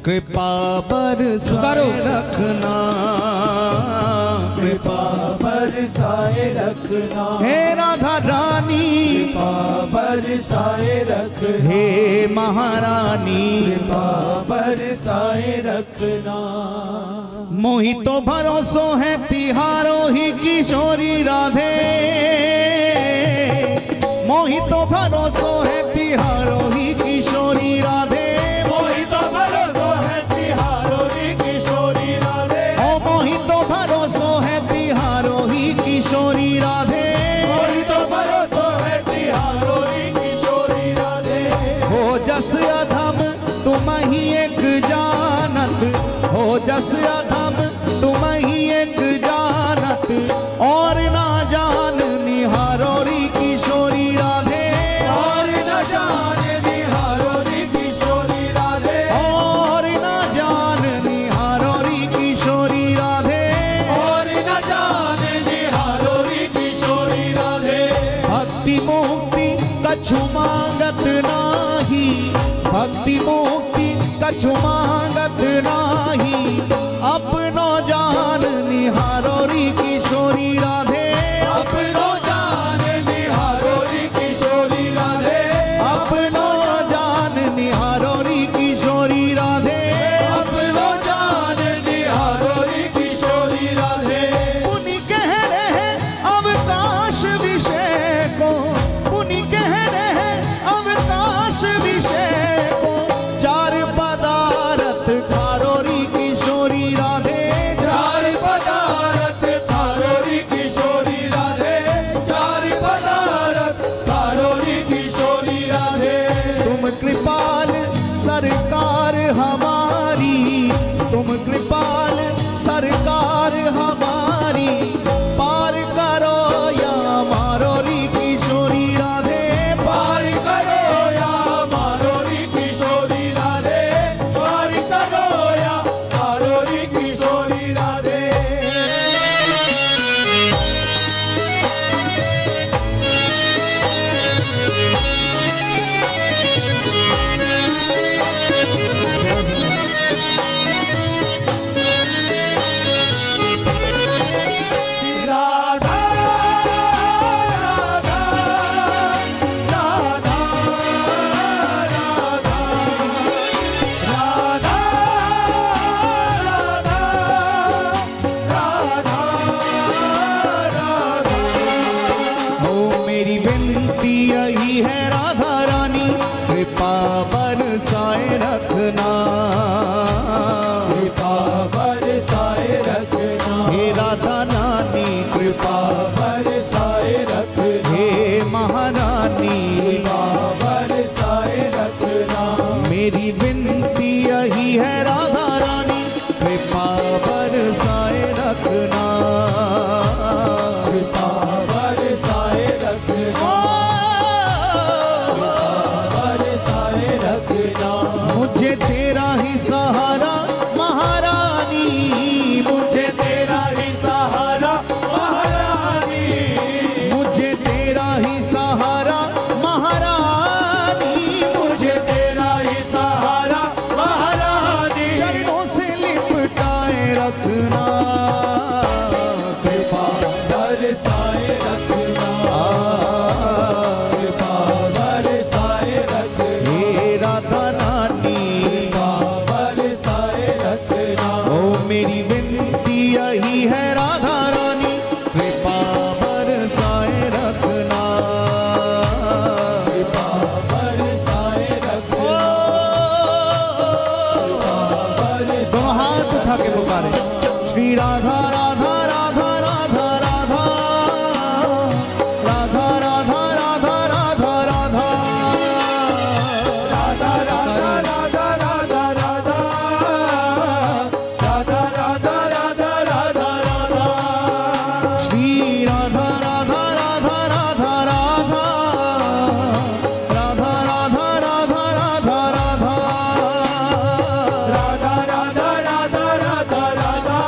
कृपा बरसाए रखना, कृपा बरसाए रखना, हे राधा रानी कृपा बरसाए रखना, हे महारानी कृपा बरसाए रखना। मोहि तो भरोसो है तिहारो ही किशोरी राधे, मोहि तो भरोसो है तिहारो ही किशोरी राधे, मोहि तो भरोसो है तिहारो ही किशोरी राधे, ओ मोहि तो भरोसो है तिहारो ही किशोरी राधे, मोहि तो भरोसो है तिहारो ही किशोरी राधे। हो जस अधम तुम ही एक जानत, हो जस अधम तुम ही एक जानत, और ना जान निहारो री किशोरी राधे, और न जाने निहारो री किशोरी राधे, और ना जान निहारो री किशोरी राधे, और न जाने निहारो री किशोरी राधे। भक्ति मुक्ति कछु मांगत नाही, भक्ति मुक्ति कछु मांगत नाही, अपनो जान निहारो री किशोरी राधे, अपनो जाने निहारो री किशोरी राधे, अपनो जान निहारो री किशोरी राधे, अपनो जाने निहारो री किशोरी राधे। पुनि कह रहे अवकाश विषय को, पुनि कह रहे अवकाश विषय को, चार पदार्थ खारो री किशोरी राधे, चार पदार्थ थारो री किशोरी राधे, चार पदार्थ थारो री किशोरी राधे। तुम कृपाल सरकार हमारी, तुम कृपाल सरकार हमारी, पार करो या मारो री किशोरी राधे, पार करो या मारो री किशोरी राधे, पार करो या मारो री किशोरी राधे। राधा राधा राधा राधा राधा राधा राधा। ओ मेरी विनती यही है राधा रानी, कृपा बरसाए रखना, कृपा बरसाए रखना, हे राधा रानी कृपा, बरसाए रखना, हे महारानी कृपा बरसाए रखना। मेरी विनती यही है राधा रानी, कृपा बरसाए रखना, कृपा बरसाए रखना, बरसाए रखना। मुझे तेरा ही सहारा महारानी, मुझे तेरा ही सहारा महारानी, मुझे तेरा ही सहारा महारानी, मुझे तेरा ही सहारा महारानी। चरणों से लिपटाए रखना, कृपा बरसाए रखना, कृपा बरसाए रखना, हे राधा रानी, कृपा बरसाए रखना। ओ मेरी विनती यही है राधा रानी, कृपा बरसाए रखना, कृपा बरसाए रखना, दोनों हाथ उठा के पुकारे श्री राधा राधा राधा राधा राधा राधा राधा राधा राधा राधा राधा राधा राधा राधा राधा राधा राधा राधा राधा। श्री राधा राधा राधा राधा राधा राधा राधा राधा राधा राधा राधा राधा राधा राधा राधा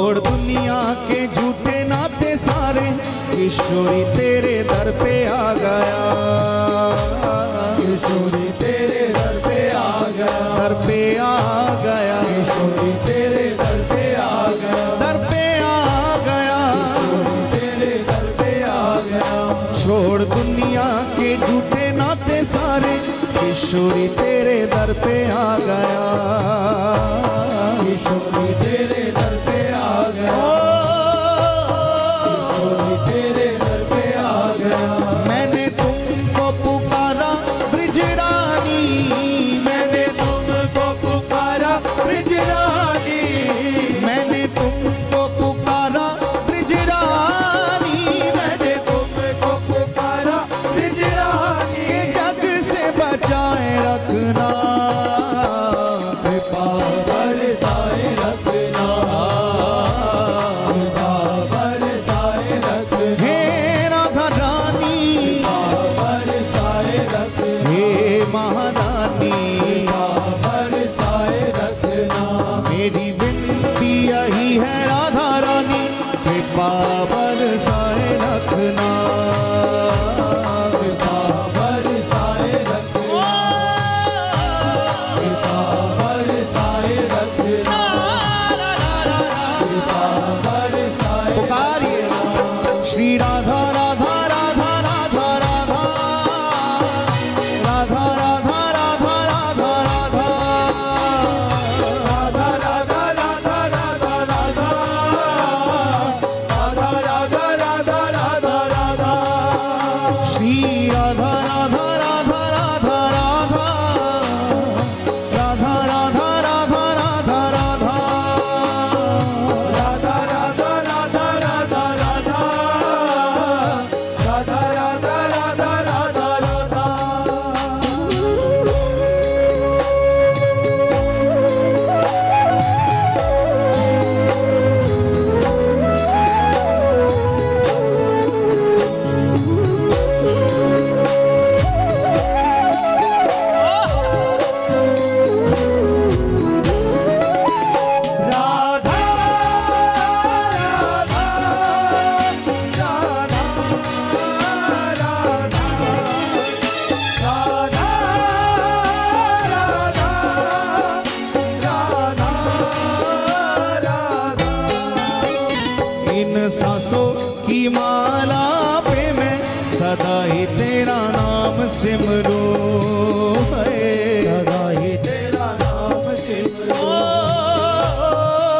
छोड़ दुनिया के झूठे नाते सारे, किशोरी तेरे दर पे आ गया, किशोरी तेरे दर पे आ गया, दर पे आ गया, किशोरी तेरे दर पे आ गया, दर पे आ गया, किशोरी तेरे दर पे आ गया। छोड़ दुनिया के झूठे नाते सारे, किशोरी तेरे दर पे आ गया, किशोरी तेरे दर पे आ गया, किशोरी तेरे दर पे आ गया। मैंने तुमको पुकारा ब्रिजरानी, मैंने तुमको पुकारा ब्रिजरानी, मैंने तुमको पुकारा ब्रिजरानी, मैंने तुमको पुकारा ब्रिजरानी। जग से बचाए रखना, कृपा बरसाए रखना, कृपा बरसाए रखना, हे राधा रानी, बरसाए रखना, हे महारानी, बरसाए रखना। मेरी विनती यही है राधा रानी, कृपा बरसाए रखना, कृपा बरसाए रखना, कृपा बरसाए रखना, कृपा बरसाए। पुकारिए श्री राधा राधा राधा राधा राधा, राधा राधा राधा राधा राधा, राधा राधा राधा राधा राधा, राधा राधा राधा राधा राधा, श्री राधा राधा राधा राधा राधा, राधा राधा राधा राधा राधा, राधा राधा राधा राधा राधा, राधा राधा राधा राधा राधा। राधा राधा राधा राधा, राधा राधा राधा। इन सांसों की माला पे मैं सदा ही तेरा नाम सिमरूं, सदा ही तेरा नाम सिमरो,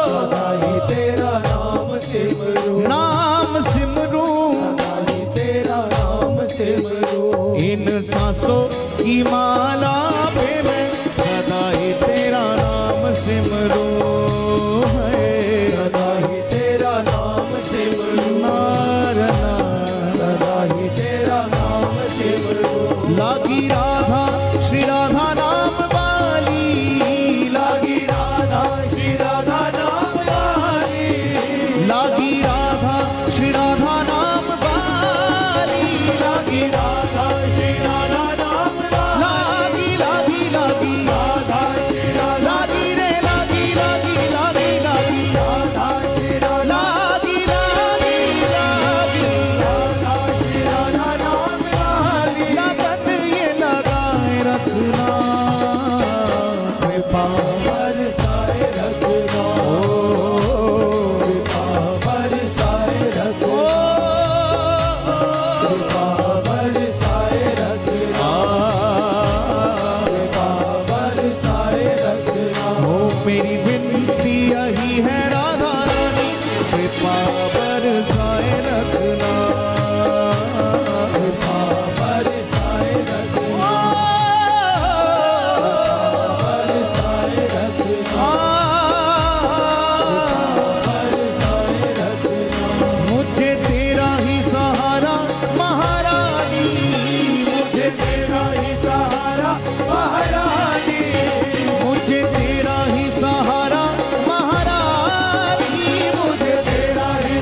सदा ही तेरा नाम सिमरो, नाम सिमरूं, सदा ही तेरा नाम सिमरो। इन सांसों की माला पे मैं सदा ही तेरा नाम सिमरूं, सदा ही तेरा नाम सिमरो, नारना सदा ही तेरा नाम सिमरो। लागी राधा श्री राधा नाम वाली, लागी राधा श्री राधा नाम वाली, लागी राधा श्री राधा नाम वाली, लागी राधा श्री राधा नाम वाली, लागी लागी लागी राधा श्री राधा, लागी रे लागी लागी लागी लागी, राधा श्री राधा, लागी लागी लागी, राधा श्री राधा नाम वाली। लगन ये लगाए रखना, कृपा बरसाए रखना, कृपा बरसाए रखना, कृपा बरसाए रखना, कृपा बरसाए रखना। ओ मेरी विनती यही है राधा रानी, कृपा बरसाए रखना, कृपा बरसाए रखना, बरसाए रखना, बरसाए रखना। मुझे तेरा ही सहारा महारानी, मुझे तेरा ही सहारा महारानी, मुझे तेरा ही सहारा महारानी, मुझे तेरा ही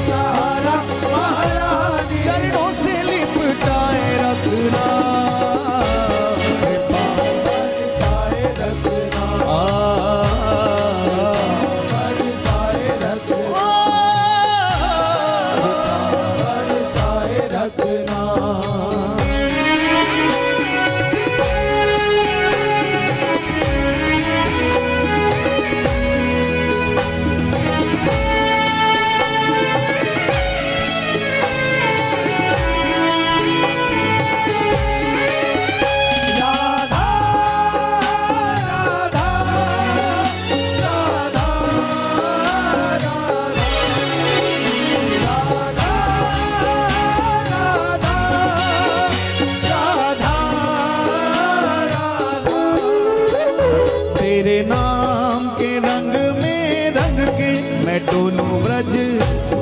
ब्रज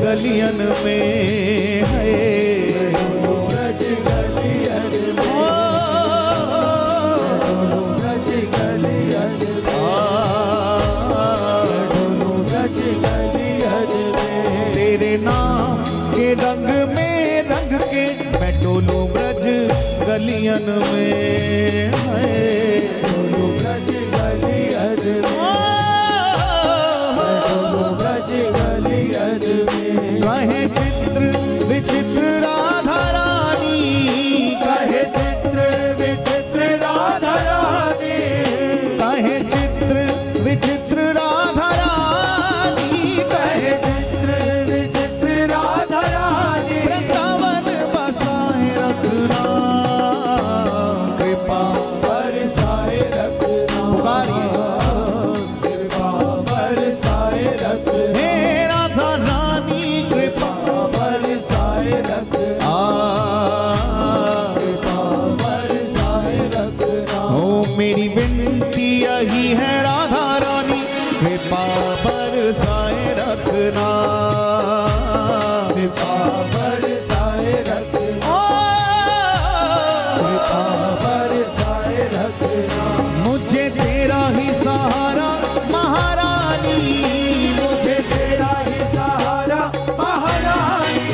गलियन में है, ब्रज गलियन में, ब्रज गलियन ब्रज गलियन में। तेरे नाम के रंग में रंग के मैं डोलूं ब्रज गलियन में है, ब्रज गलियन में, ब्रज गलियन में। कहे चित्र विचित्र राधा रानी, कहे चित्र विचित्र राधा रानी, कहे चित्र विचित्र राधा रानी, कहे चित्र विचित्र राधा रानी। वृंदावन बसाए रखना, कृपा बरसाए रखना, पुकारिए। कृपा बरसाए रखना, हे राधा रानी कृपा बरसाए रखना, कृपा बरसाए रखना। ओ मेरी विनती यही है राधा रानी, कृपा बरसाए रखना, कृपा बरसाए रखना, कृपा बरसाए रखना। मुझे तेरा ही सहारा महारानी, मुझे तेरा ही सहारा महारानी,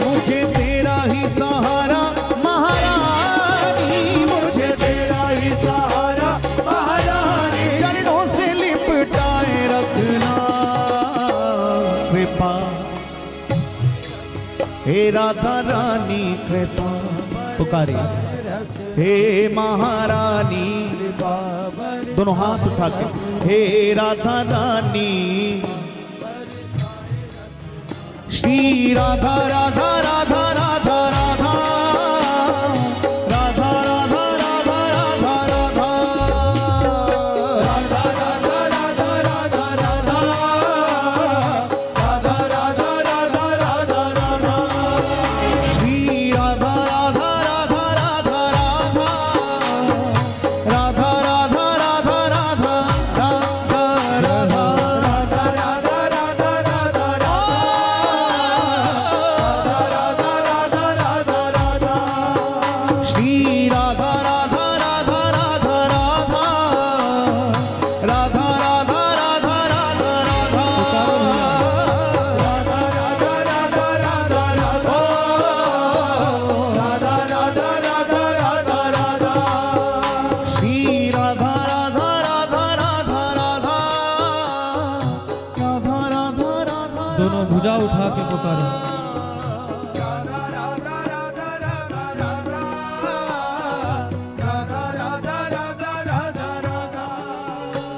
मुझे तेरा ही सहारा महारानी, मुझे तेरा ही सहारा महारानी। चरणों से लिपटाए रखना, कृपा हे राधा रानी कृपा। पुकारिए हे महारानी, दोनों हाथ उठा के हे राधा रानी, श्री राधा राधा राधा राधा राधा राधा राधा राधा राधा राधा श्री राधा राधा राधा राधा राधा राधा राधा राधा राधा श्री राधा राधा राधा राधा राधा राधा राधा राधा श्री राधा राधा राधा राधा राधा राधा राधा राधा। दोनों भुजा उठा के पुकारो।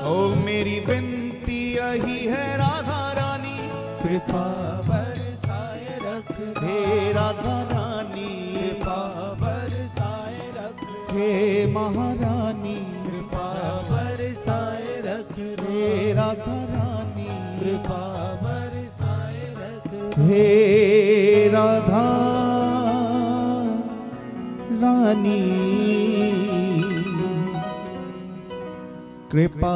ओ मेरी विनती यही है राधा रानी, कृपा बरसाए रख, हे राधा रानी, कृपा बरसाए रख, हे महारानी, कृपा बरसाए रख, हे राधा रानी, कृपा बरसाए रख। हे राधा रानी कृपा